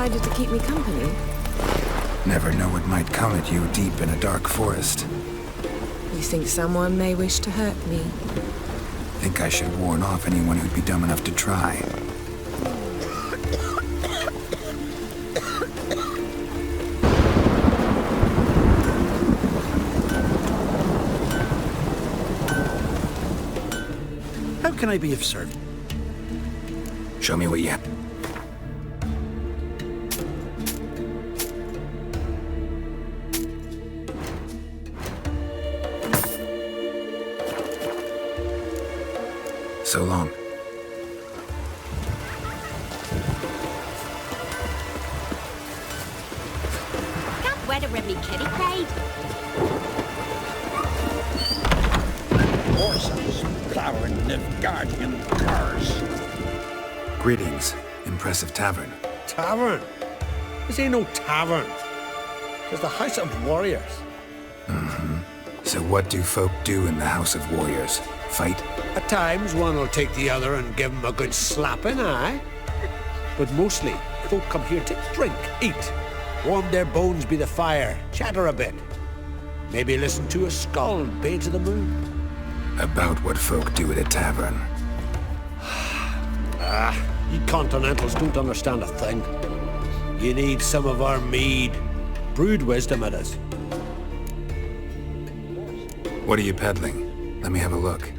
decided to keep me company. Never know what might come at you deep in a dark forest. You think someone may wish to hurt me? Think I should warn off anyone who'd be dumb enough to try. How can I be of service? Show me what you have. So long. Can't weather with me kitty pride. Horses plowing Nilfgaardian cars. Greetings. Impressive tavern. Tavern? This ain't no tavern. It's the House of Warriors. So what do folk do in the House of Warriors? Fight? At times, one will take the other and give 'em a good slapping, aye? But mostly, folk come here to drink, eat, warm their bones by the fire, chatter a bit. Maybe listen to a skull bay to the moon. About what folk do at a tavern. You continentals don't understand a thing. You need some of our mead. Brewed wisdom it is. What are you peddling? Let me have a look.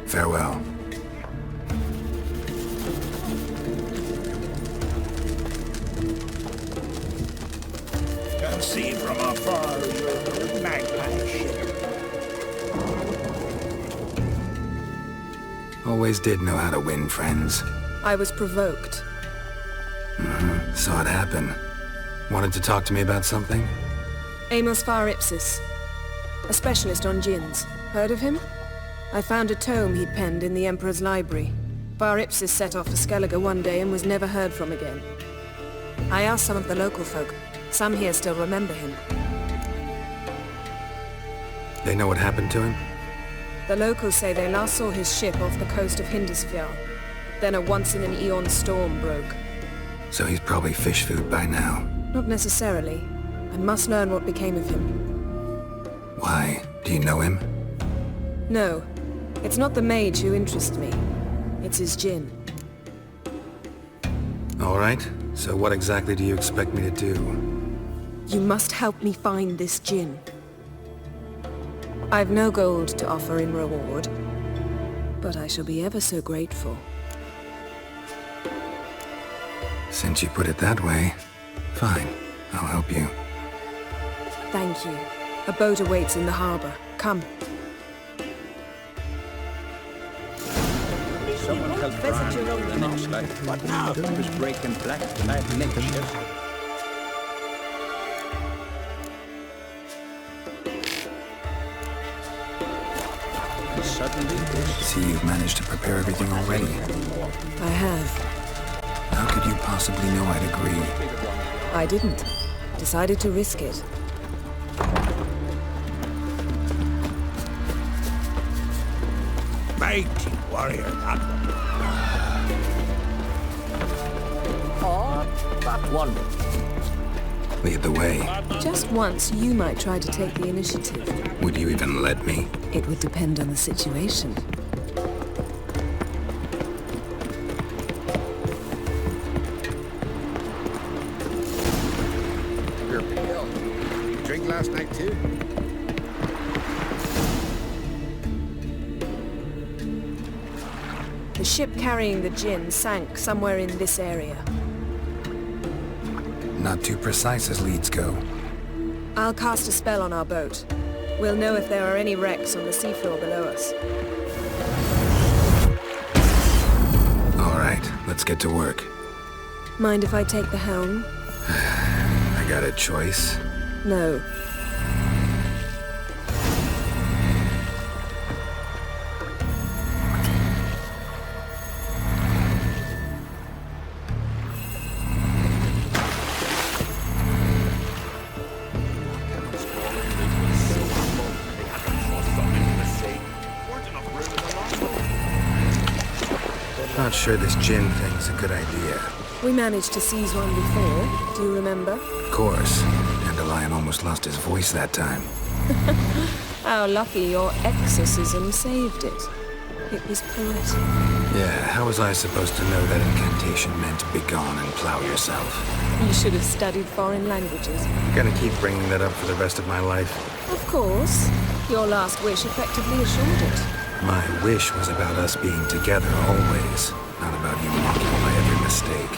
Farewell. Can see from afar your magpie ship. Always did know how to win friends. I was provoked. Saw it happen. Wanted to talk to me about something? Amos Far Ipsis, a specialist on djinns. Heard of him? I found a tome he'd penned in the Emperor's library. Far Ipsis set off for Skellige one day and was never heard from again. I asked some of the local folk. Some here still remember him. They know what happened to him? The locals say they last saw his ship off the coast of Hindisfjall. Then a once-in-an-eon storm broke. So he's probably fish food by now. Not necessarily. I must learn what became of him. Why? Do you know him? No. It's not the mage who interests me. It's his djinn. All right. So what exactly do you expect me to do? You must help me find this djinn. I've no gold to offer in reward, but I shall be ever so grateful. Since you put it that way, fine. I'll help you. Thank you. A boat awaits in the harbor. Come. Someone help Brian the next light. What now? It was breaking black tonight naked. And suddenly this... See, you've managed to prepare everything already. I have. How could you possibly know I'd agree? I didn't. Decided to risk it. Mighty warrior, that one. Or that one. Lead the way. Just once, you might try to take the initiative. Would you even let me? It would depend on the situation. You're pale. You drink last night too? The ship carrying the djinn sank somewhere in this area. Not too precise as leads go. I'll cast a spell on our boat. We'll know if there are any wrecks on the seafloor below us. All right, let's get to work. Mind if I take the helm? I got a choice. No. sure this gin thing's a good idea. We managed to seize one before, do you remember? Of course. Dandelion almost lost his voice that time. How lucky your exorcism saved it. It was poetic. Yeah, how was I supposed to know that incantation meant begone and plow yourself? You should have studied foreign languages. Gonna keep bringing that up for the rest of my life? Of course. Your last wish effectively assured it. My wish was about us being together always, not about you mocking my every mistake.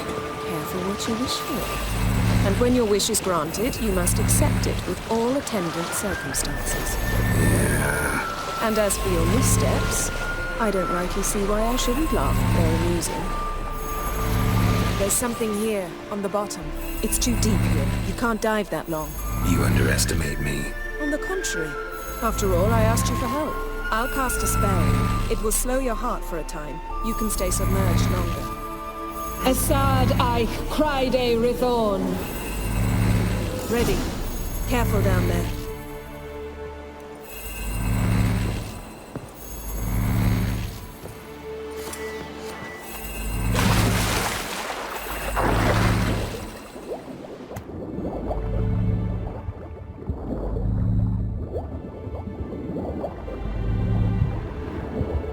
Careful what you wish for. And when your wish is granted, you must accept it with all attendant circumstances. Yeah. And as for your missteps, I don't rightly see why I shouldn't laugh. They're amusing. There's something here, on the bottom. It's too deep here. You can't dive that long. You underestimate me. On the contrary. After all, I asked you for help. I'll cast a spell. It will slow your heart for a time. You can stay submerged longer. Assad I Cryde Rithorn. Ready. Careful down there.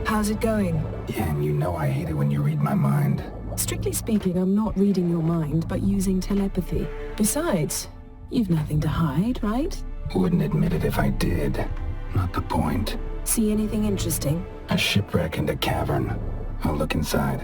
How's it going? Yeah, and you know I hate it when you read my mind. Strictly speaking, I'm not reading your mind, but using telepathy. Besides, you've nothing to hide, right? Wouldn't admit it if I did. Not the point. See anything interesting? A shipwreck and a cavern. I'll look inside.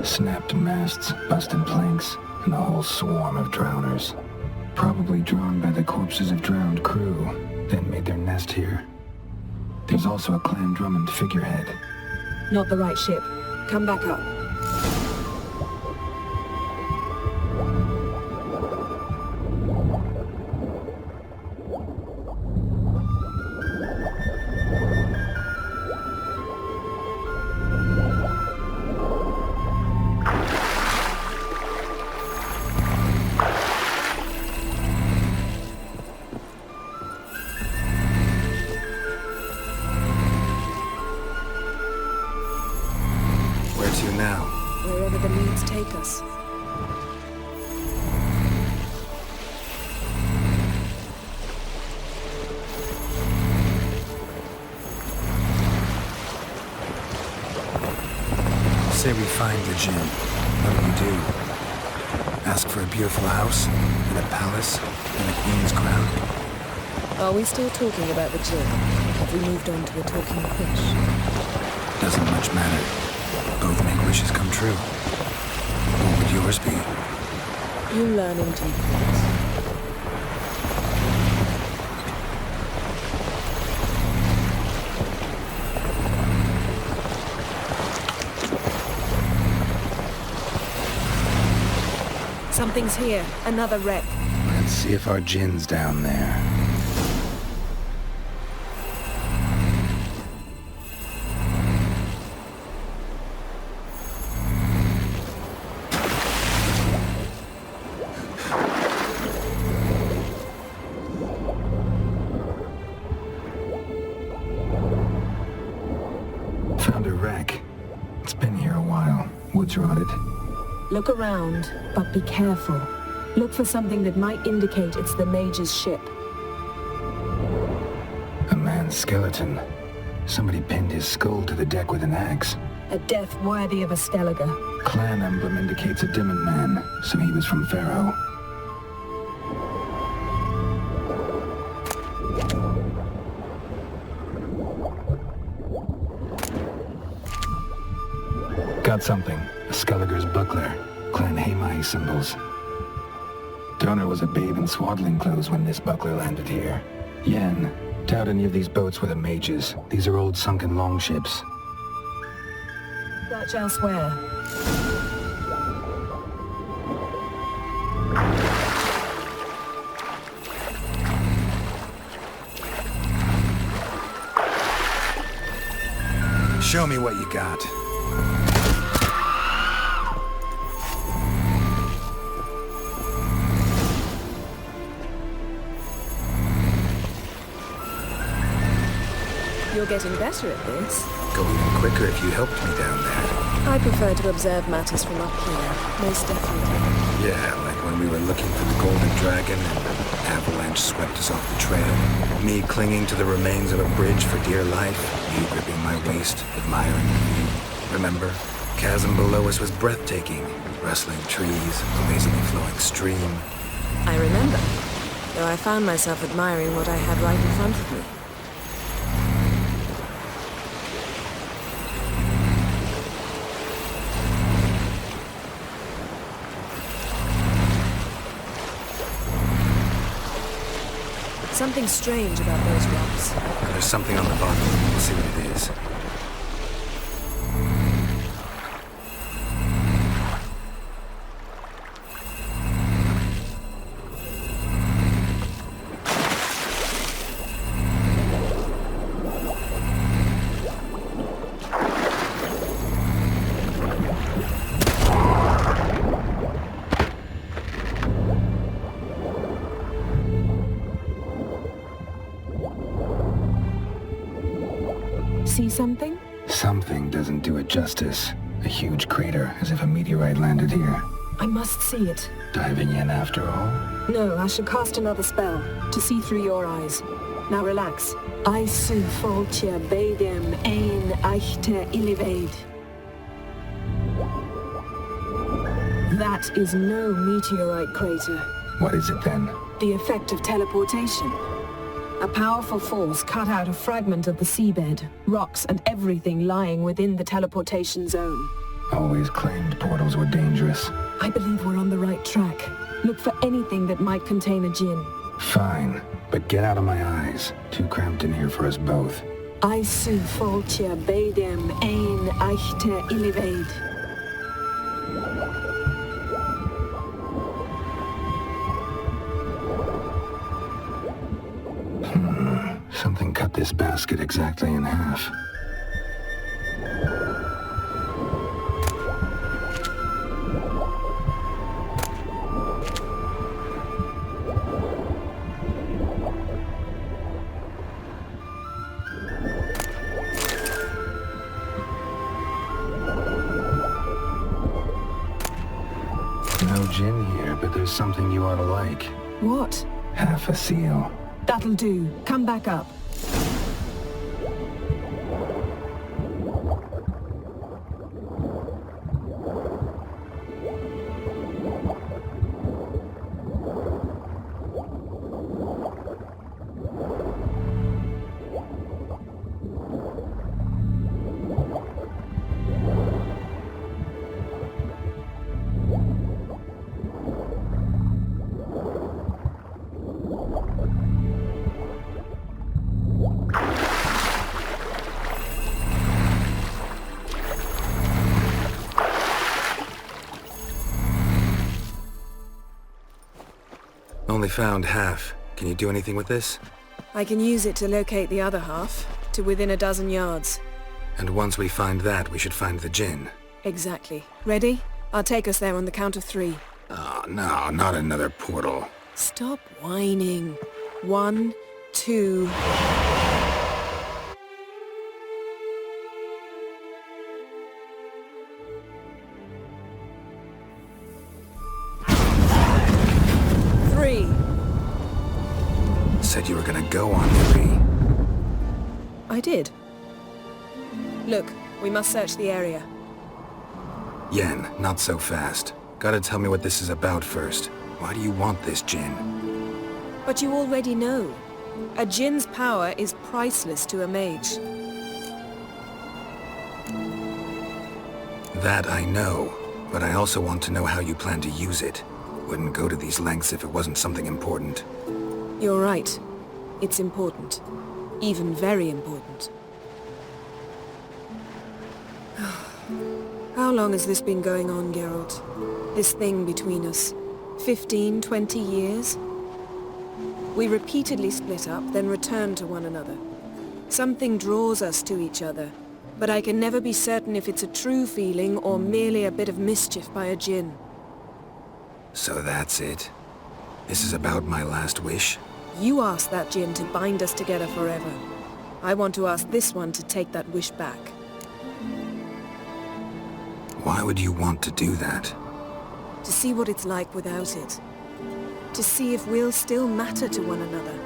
Snapped masts, busted planks, and a whole swarm of drowners. Probably drawn by the corpses of drowned crew, then made their nest here. There's also a Clan Drummond figurehead. Not the right ship. Come back up. Now? Wherever the leads take us. Say we find the gem. What do you do? Ask for a beautiful house, and a palace, and a queen's crown? Are we still talking about the gem? Have we moved on to a talking fish? Doesn't much matter. Both make wishes come true. What would yours be? You learn in due course. Something's here. Another wreck. Let's see if our gin's down there. Found a wreck. It's been here a while. Wood's rotted. Look around, but be careful. Look for something that might indicate it's the Mage's ship. A man's skeleton. Somebody pinned his skull to the deck with an axe. A death worthy of a Skellige. Clan emblem indicates a Dimmen man, so he was from Pharaoh. Got something. A Skellige's buckler. Clan Hamai symbols. Donor was a babe in swaddling clothes when this buckler landed here. Yen, doubt any of these boats were the mages. These are old sunken longships. Search elsewhere. Show me what you got. You're getting better at this. Go even quicker if you helped me down there. I prefer to observe matters from up here, most definitely. Yeah, like when we were looking for the Golden Dragon and the avalanche swept us off the trail. Me clinging to the remains of a bridge for dear life. You gripping my waist, admiring the view. Remember? Chasm below us was breathtaking. Rustling trees, amazingly flowing stream. I remember, though I found myself admiring what I had right in front of me. Something strange about those rocks. There's something on the bottom. We'll see what it is. See something? Something doesn't do it justice. A huge crater, as if a meteorite landed here. I must see it. Diving in after all? No, I should cast another spell, to see through your eyes. Now relax. I su foltje bedem ein eichte iliveid. That is no meteorite crater. What is it then? The effect of teleportation. A powerful force cut out a fragment of the seabed, rocks and everything lying within the teleportation zone. Always claimed portals were dangerous. I believe we're on the right track. Look for anything that might contain a djinn. Fine, but get out of my eyes. Too cramped in here for us both. I su foltje bedem ein eichte iliveid. Something cut this basket exactly in half. No gin here, but there's something you ought to like. What? Half a seal. That'll do. Come back up. Only found half. Can you do anything with this? I can use it to locate the other half, to within a dozen yards. And once we find that, we should find the djinn. Exactly. Ready? I'll take us there on the count of 3. Oh, no, not another portal. Stop whining. 1, 2... Said you were gonna go on 3. I did. Look, We must search the area. Yen, not so fast. Gotta tell me what this is about first. Why do you want this Jinn? But you already know. A Jinn's power is priceless to a mage. That I know, but I also want to know how you plan to use it. Wouldn't go to these lengths if it wasn't something important. You're right. It's important. Even very important. How long has this been going on, Geralt? This thing between us? 15, 20 years? We repeatedly split up, then returned to one another. Something draws us to each other, but I can never be certain if it's a true feeling or merely a bit of mischief by a Jinn. So that's it? This is about my last wish? You asked that Jinn to bind us together forever. I want to ask this one to take that wish back. Why would you want to do that? To see what it's like without it. To see if we'll still matter to one another.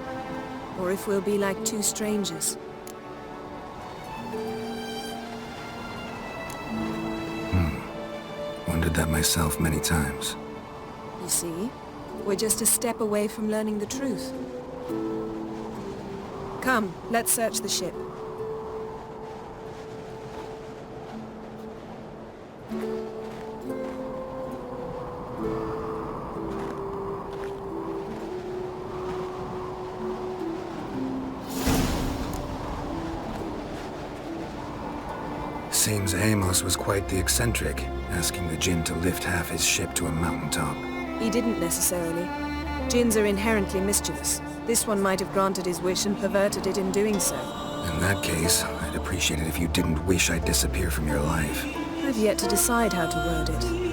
Or if we'll be like two strangers. Wondered that myself many times. You see? We're just a step away from learning the truth. Come, let's search the ship. Seems Amos was quite the eccentric, asking the Jinn to lift half his ship to a mountaintop. He didn't necessarily. Jinns are inherently mischievous. This one might have granted his wish and perverted it in doing so. In that case, I'd appreciate it if you didn't wish I'd disappear from your life. I've yet to decide how to word it.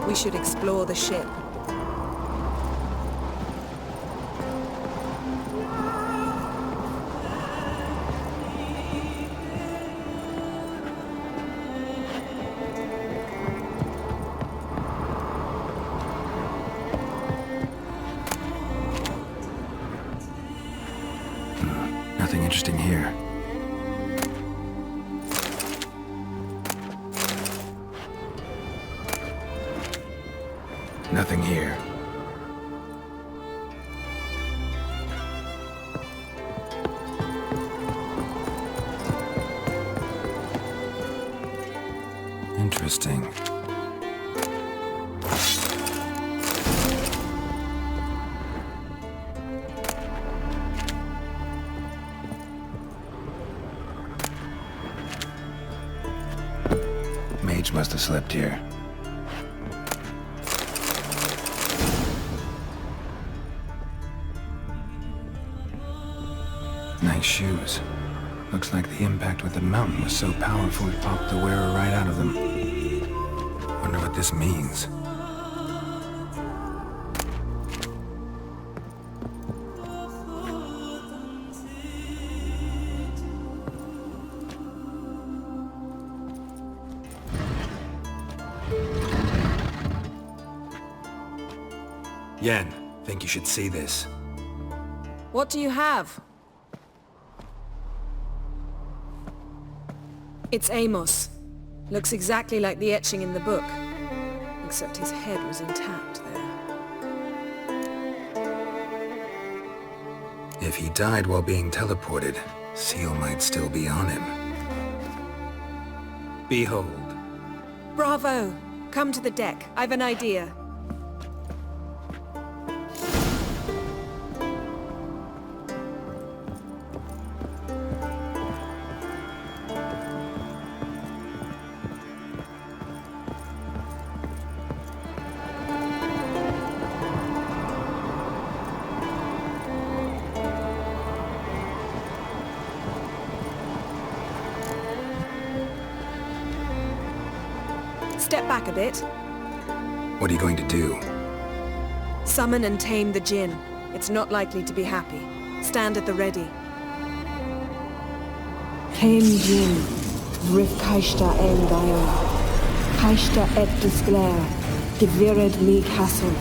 We should explore the ship. Nothing interesting here. Nothing here. Interesting. Mage must have slept here. Nice shoes. Looks like the impact with the mountain was so powerful it popped the wearer right out of them. Wonder what this means. Yen, think you should see this. What do you have? It's Amos. Looks exactly like the etching in the book. Except his head was intact there. If he died while being teleported, Seal might still be on him. Behold. Bravo! Come to the deck. I've an idea. Step back a bit. What are you going to do? Summon and tame the Jinn. It's not likely to be happy. Stand at the ready. Kem Jin, Rif Kaishta en Gaia, Kaishta et Disglair, Gevired mi Castle.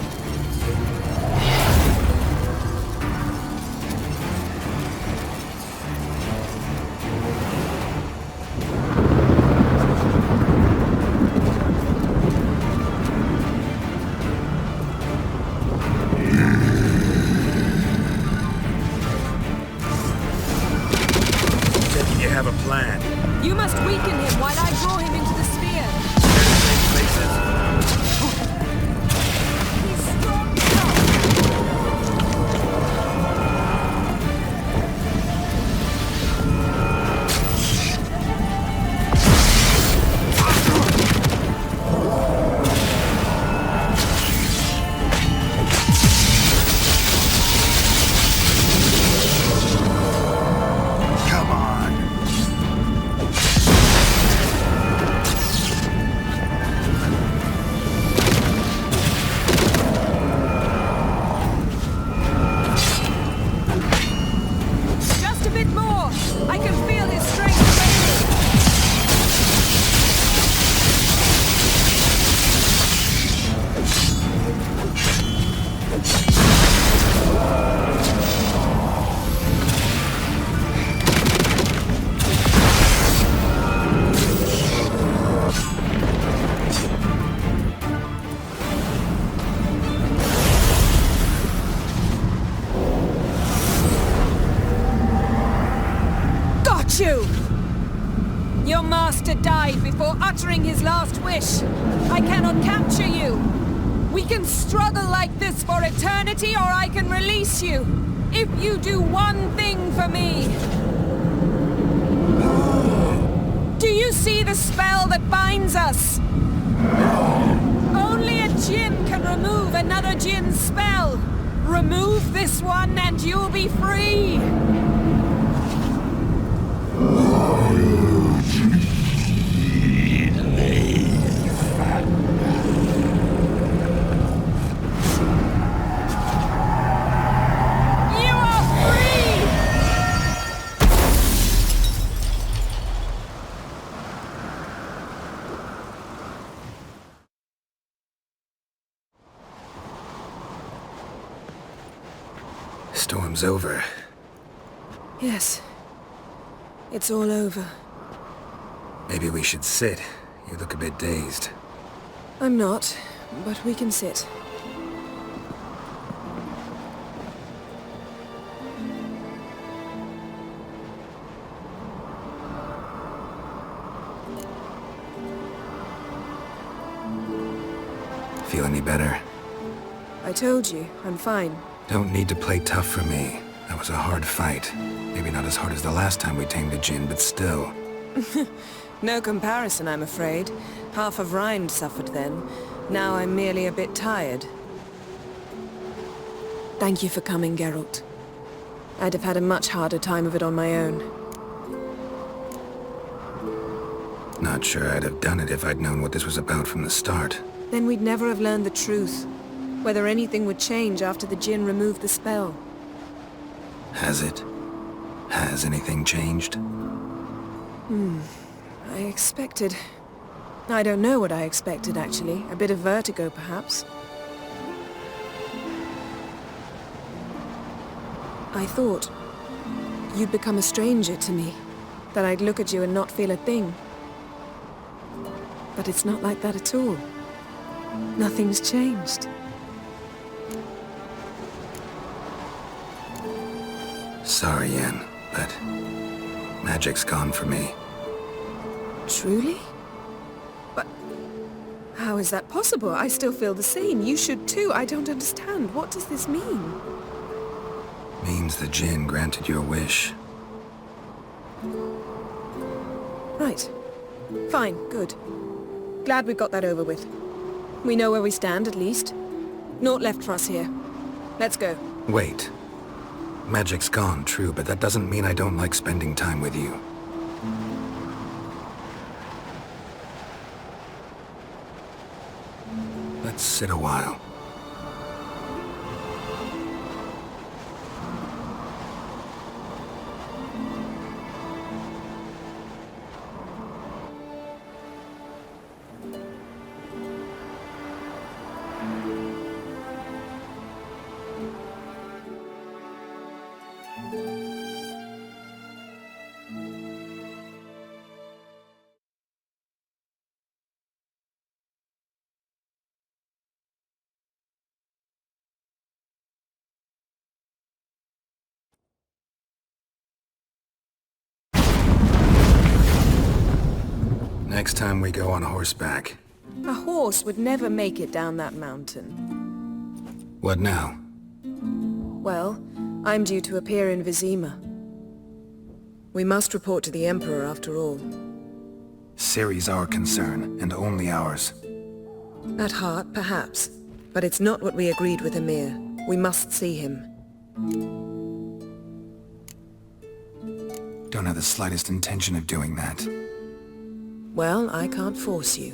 You have a plan. You must weaken him while I draw him into the sphere. He's strong Come on. Just a bit more! I can feel his strength failing! Got you! Your master died before uttering his last wish. I cannot capture you. We can struggle like this for eternity, or I can release you. If you do one thing for me. Do you see the spell that binds us? Only a djinn can remove another djinn's spell. Remove this one and you'll be free. You are free! Storm's over. Yes. It's all over. Maybe we should sit. You look a bit dazed. I'm not, but we can sit. Feel any better? I told you, I'm fine. Don't need to play tough for me. That was a hard fight. Maybe not as hard as the last time we tamed a djinn, but still. No comparison, I'm afraid. Half of Rind suffered then. Now I'm merely a bit tired. Thank you for coming, Geralt. I'd have had a much harder time of it on my own. Not sure I'd have done it if I'd known what this was about from the start. Then we'd never have learned the truth. Whether anything would change after the djinn removed the spell. Has it? Has anything changed? I expected... I don't know what I expected, actually. A bit of vertigo, perhaps. I thought you'd become a stranger to me. That I'd look at you and not feel a thing. But it's not like that at all. Nothing's changed. Sorry, Yen, but magic's gone for me. Truly? But how is that possible? I still feel the same. You should too. I don't understand. What does this mean? Means the djinn granted your wish. Right. Fine. Good. Glad we've got that over with. We know where we stand, at least. Naught left for us here. Let's go. Wait. Magic's gone, true, but that doesn't mean I don't like spending time with you. Let's sit a while. next time we go on horseback. A horse would never make it down that mountain. What now? Well, I'm due to appear in Vizima. We must report to the Emperor after all. Ciri's our concern, and only ours. At heart, perhaps. But it's not what we agreed with Emir. We must see him. Don't have the slightest intention of doing that. Well, I can't force you.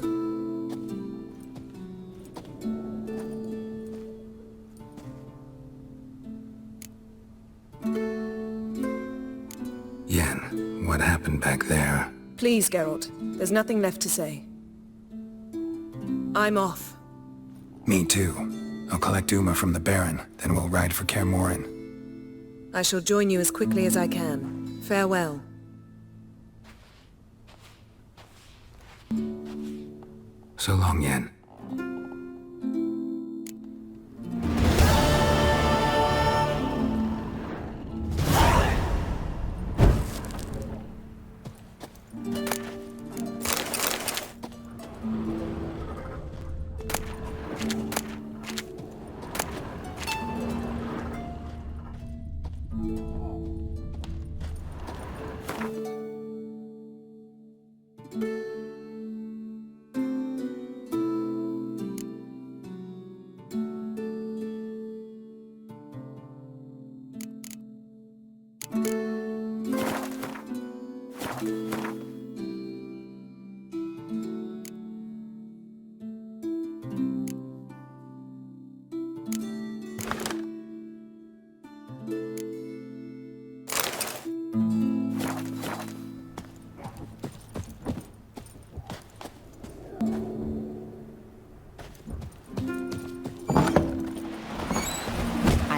Yen, what happened back there? Please, Geralt. There's nothing left to say. I'm off. Me too. I'll collect Uma from the Baron, then we'll ride for Kaer Morhen. I shall join you as quickly as I can. Farewell. So long, Yen.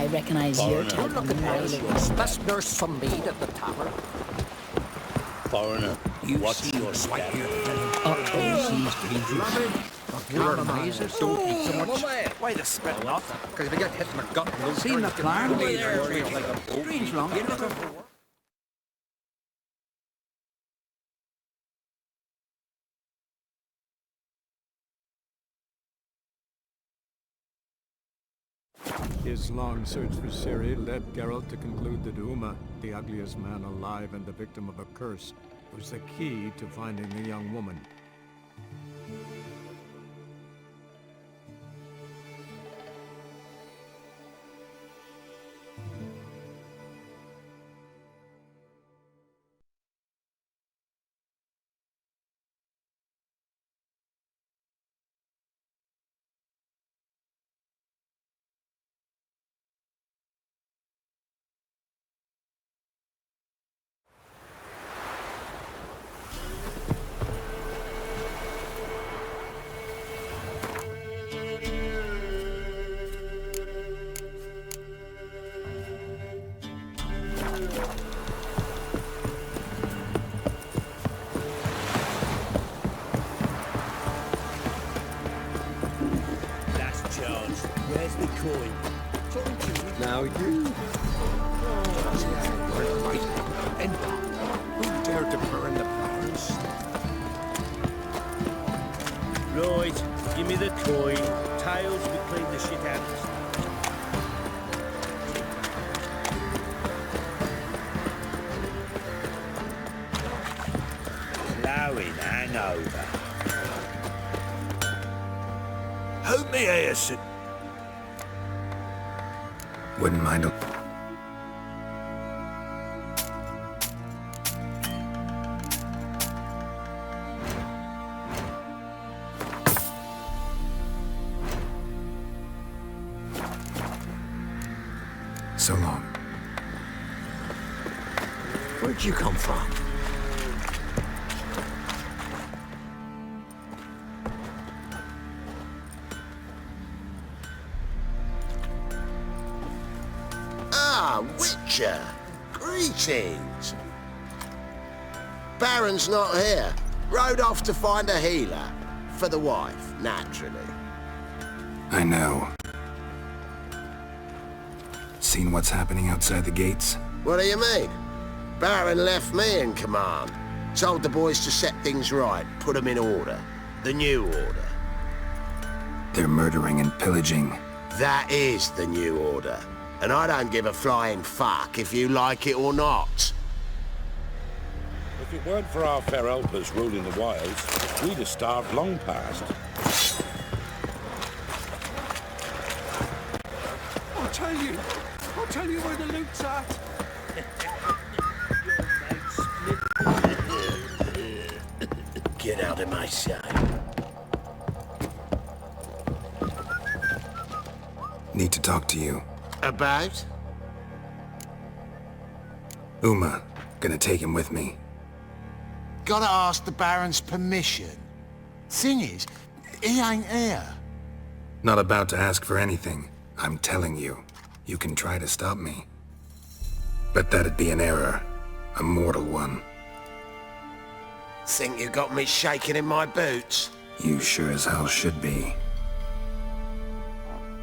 I recognize your type. Look at this. Best nurse some mead at the tavern. Foreigner, what's your Swipe step? here. Octo seems to be juicy. You're amazing. Don't eat so much. Why the spit not? Because if you get hit in the gut, no Seen the plan? Strange long. His long search for Ciri led Geralt to conclude that Uma, the ugliest man alive and the victim of a curse, was the key to finding the young woman. Where's the coin? Now you... And who dared to burn the flowers? Right, give me the coin. Tails will clean the shit out of this. Blowing and over. Hold me here, sir. Wouldn't mind a... So long. Where'd you come from? Witcher, greetings. Baron's not here. Rode off to find a healer. For the wife, naturally. I know. Seen what's happening outside the gates? What do you mean? Baron left me in command. Told the boys to set things right, put them in order. The new order. They're murdering and pillaging. That is the new order. And I don't give a flying fuck if you like it or not. If it weren't for our fair helpers ruling the wilds, we'd have starved long past. I'll tell you where the loot's at. Get out of my sight. Need to talk to you. About? Uma. Gonna take him with me. Gotta ask the Baron's permission. Thing is, he ain't here. Not about to ask for anything. I'm telling you. You can try to stop me. But that'd be an error. A mortal one. Think you got me shaking in my boots? You sure as hell should be.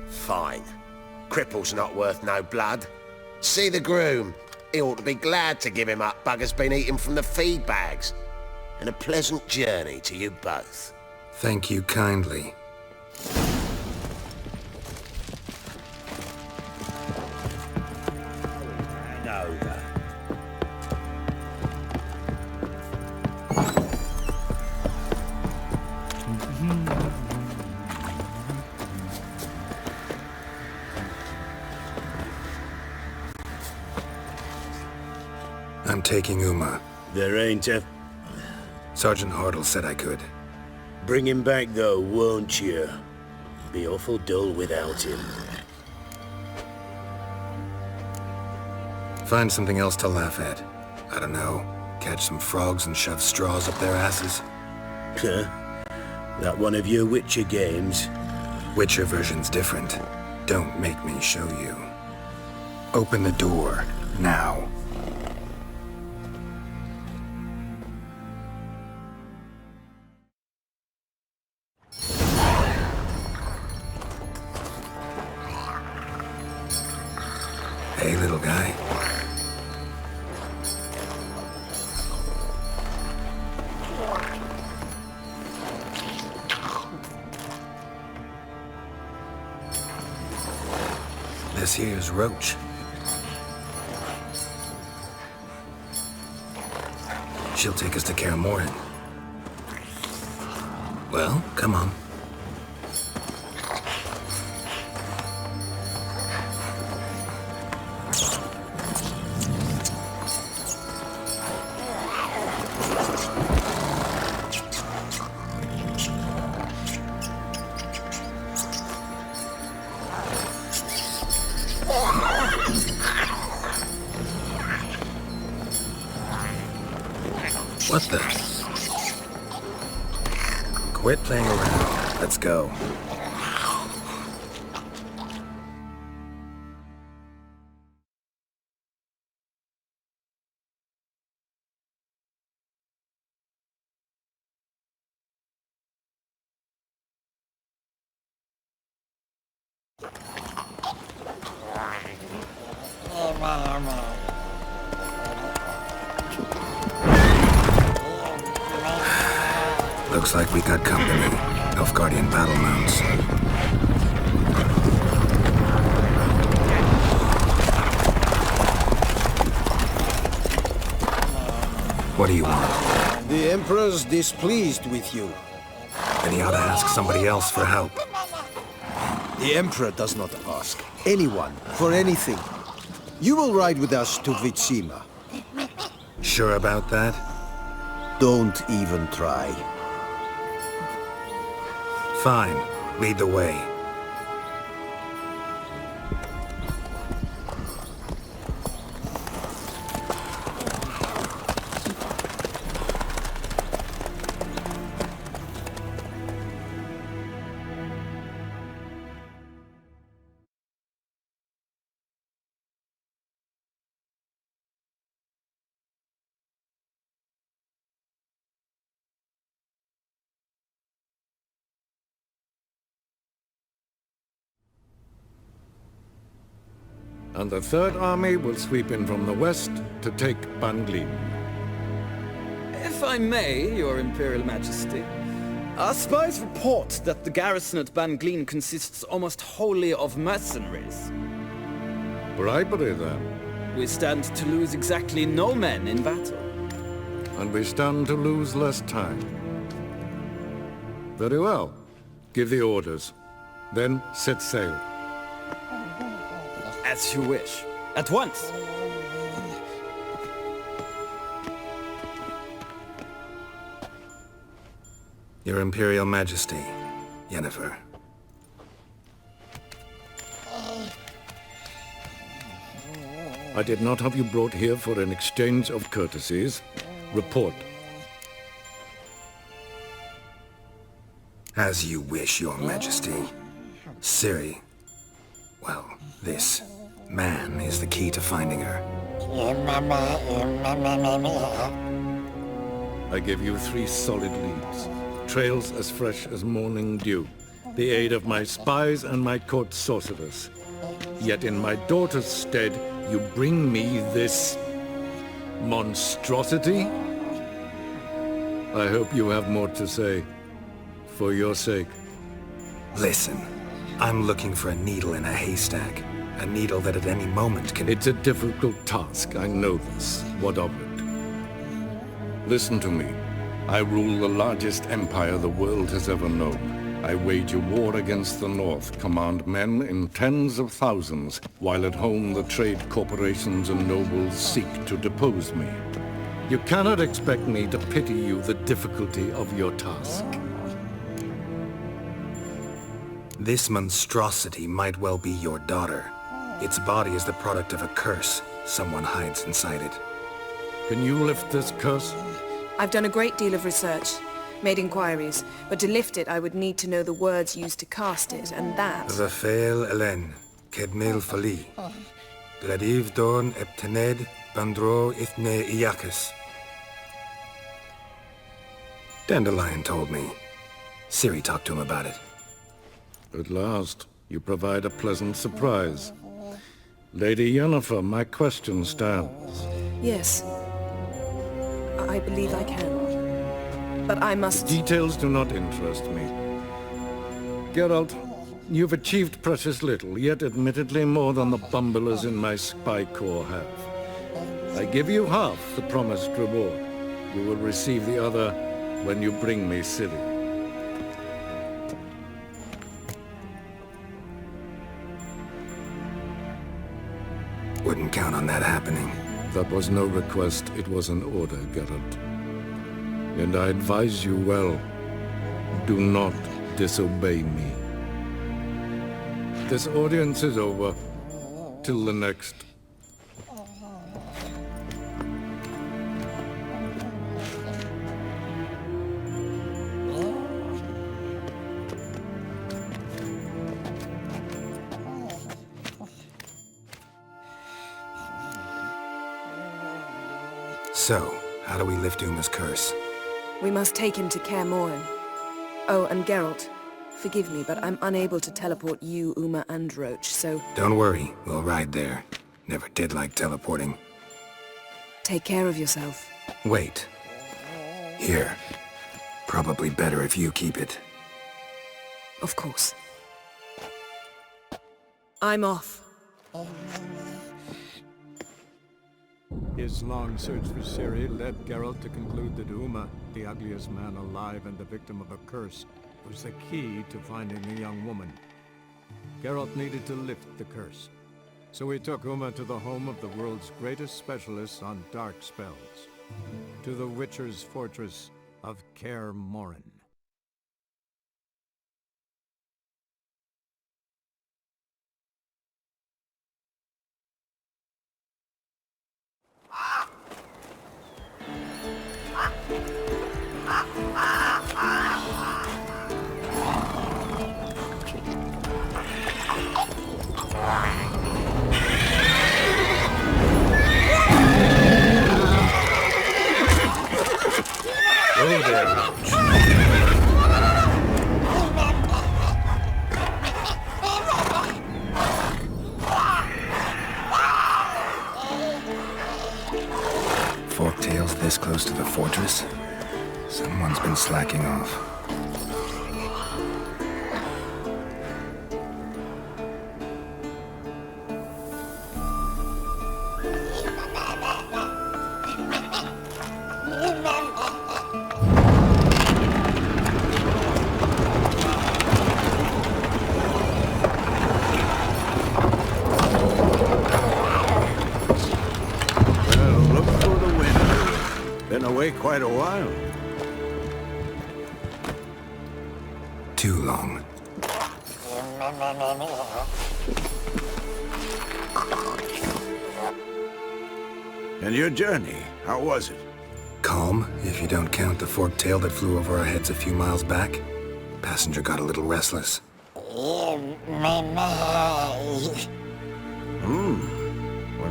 Fine. Cripple's not worth no blood. See the groom. He ought to be glad to give him up. Bugger's been eating from the feed bags. And a pleasant journey to you both. Thank you kindly. I know that. I'm taking Uma. There ain't a... Sergeant Hartle said I could. Bring him back though, won't you? Be awful dull without him. Find something else to laugh at. I don't know. Catch some frogs and shove straws up their asses. Huh? That one of your Witcher games? Witcher version's different. Don't make me show you. Open the door, now. Hey, little guy. This here's Roach. She'll take us to Kaer Morhen. Well, come on. What the? Quit playing around. Let's go. Looks like we got company. Nilfgaardian battle mounts. What do you want? The Emperor's displeased with you. Then he ought to ask somebody else for help. The Emperor does not ask anyone for anything. You will ride with us to Vitsima. Sure about that? Don't even try. Fine. Lead the way. And the Third Army will sweep in from the west to take Banglin. If If I may, Your Imperial Majesty, our spies report that the garrison at Bangleen consists almost wholly of mercenaries. Bribery, then. We stand to lose exactly no men in battle. And we stand to lose less time. Very well. Give the orders. Then set sail. As you wish. At once! Your Imperial Majesty, Yennefer. I did not have you brought here for an exchange of courtesies. Report. As you wish, Your Majesty. Ciri. Well, this man is the key to finding her. I give you 3 solid leads. Trails as fresh as morning dew. The aid of my spies and my court sorcerers. Yet in my daughter's stead, you bring me this monstrosity? I hope you have more to say. For your sake. Listen, I'm looking for a needle in a haystack. A needle that at any moment can... It's a difficult task, I know this. What of it? Listen to me. I rule the largest empire the world has ever known. I wage a war against the North, command men in tens of thousands, while at home the trade corporations and nobles seek to depose me. You cannot expect me to pity you the difficulty of your task. This monstrosity might well be your daughter. Its body is the product of a curse. Someone hides inside it. Can you lift this curse? I've done a great deal of research, made inquiries, but to lift it I would need to know the words used to cast it, and that... Rafael Elen, Kedmil Fali. Gladiv Dorn Eptened Bandro Ithne Iakis. Dandelion told me. Ciri talked to him about it. At last, you provide a pleasant surprise. Lady Yennefer, my question stands. Yes. I believe I can. But I must... The details do not interest me. Geralt, you've achieved precious little, yet admittedly more than the bumblers in my spy corps have. I give you half the promised reward. You will receive the other when you bring me Ciri. Wouldn't count on that happening. That was no request, it was an order, Geralt. And I advise you well, do not disobey me. This audience is over. Till the next. So, how do we lift Uma's curse? We must take him to Kaer Morhen. Oh, and Geralt, forgive me, but I'm unable to teleport you, Uma, and Roach, so... Don't worry, we'll ride there. Never did like teleporting. Take care of yourself. Wait. Here. Probably better if you keep it. Of course. I'm off. His long search for Ciri led Geralt to conclude that Uma, the ugliest man alive and the victim of a curse, was the key to finding the young woman. Geralt needed to lift the curse, so he took Uma to the home of the world's greatest specialist on dark spells, to the Witcher's fortress of Kaer Morhen. Oh there, Roach. quite a while. Too long. And your journey, how was it? Calm, if you don't count the forked tail that flew over our heads a few miles back. Passenger got a little restless. What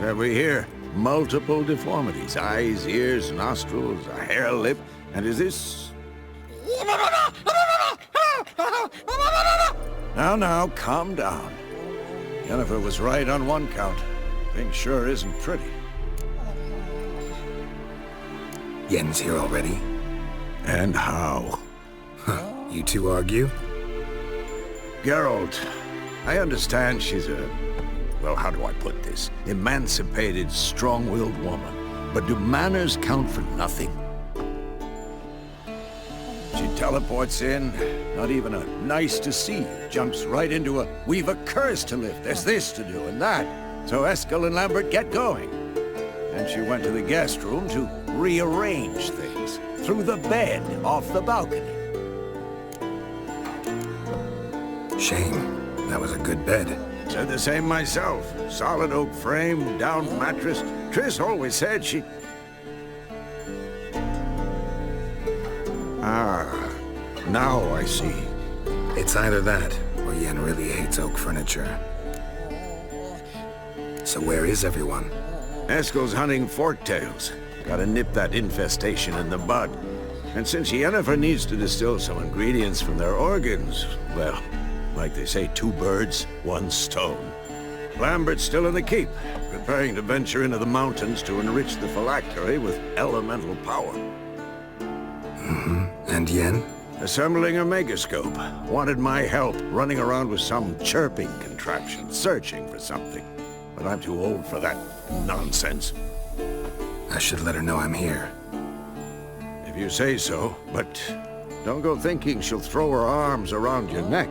have we here? Multiple deformities. Eyes, ears, nostrils, a hair lip. And is this... Now, calm down. Jennifer was right on one count. Thing sure isn't pretty. Yen's here already? And how? Huh. You two argue? Geralt, I understand she's a... well, how do I put this? Emancipated, strong-willed woman. But do manners count for nothing? She teleports in, not even a nice to see you, jumps right into a we've a curse to lift, there's this to do and that. So Eskel and Lambert get going. And she went to the guest room to rearrange things. Through the bed, off the balcony. Shame. That was a good bed. Said the same myself. Solid oak frame, down mattress. Triss always said she... Ah, now I see. It's either that, or Yen really hates oak furniture. So where is everyone? Eskel's hunting forktails. Gotta nip that infestation in the bud. And since Yennefer needs to distill some ingredients from their organs, well, like they say, 2 birds, 1 stone. Lambert's still in the keep, preparing to venture into the mountains to enrich the phylactery with elemental power. And Yen? Assembling a megascope. Wanted my help running around with some chirping contraption, searching for something. But I'm too old for that nonsense. I should let her know I'm here. If you say so, but don't go thinking she'll throw her arms around your neck.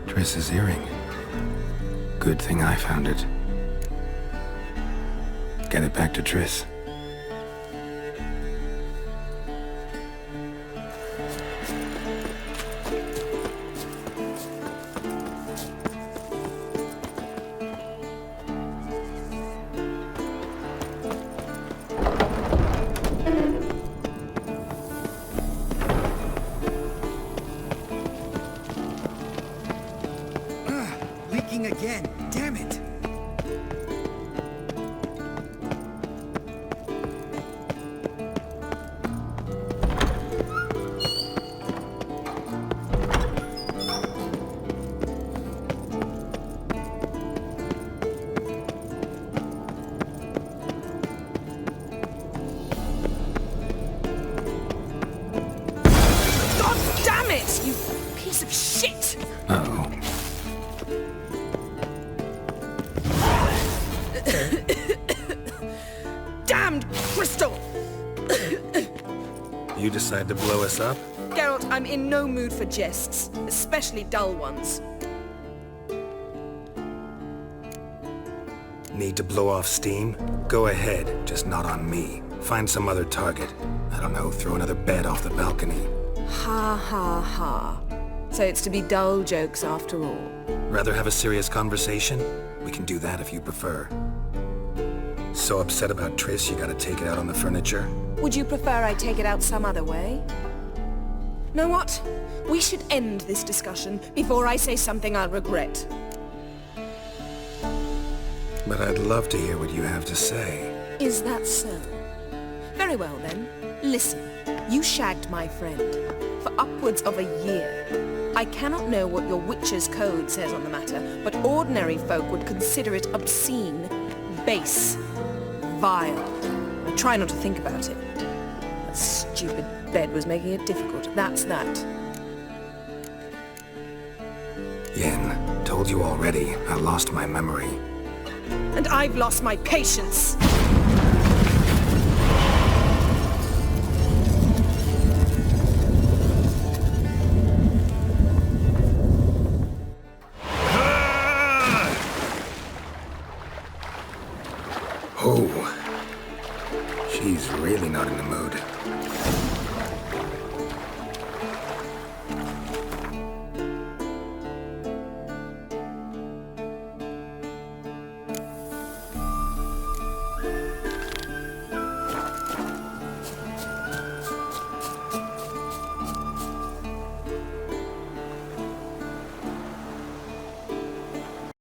Triss's earring. Good thing I found it. Get it back to Triss. Again, damn it! you decide to blow us up? Geralt, I'm in no mood for jests, especially dull ones. Need to blow off steam? Go ahead, just not on me. Find some other target. I don't know, throw another bed off the balcony. Ha ha ha. So it's to be dull jokes after all. Rather have a serious conversation? We can do that if you prefer. So upset about Triss you gotta take it out on the furniture? Would you prefer I take it out some other way? Know what? We should end this discussion before I say something I'll regret. But I'd love to hear what you have to say. Is that so? Very well then. Listen, you shagged my friend for upwards of a year. I cannot know what your witch's code says on the matter, but ordinary folk would consider it obscene, base, vile. I try not to think about it. That stupid bed was making it difficult. That's that. Yen, told you already, I lost my memory. And I've lost my patience! Oh, she's really not in the mood.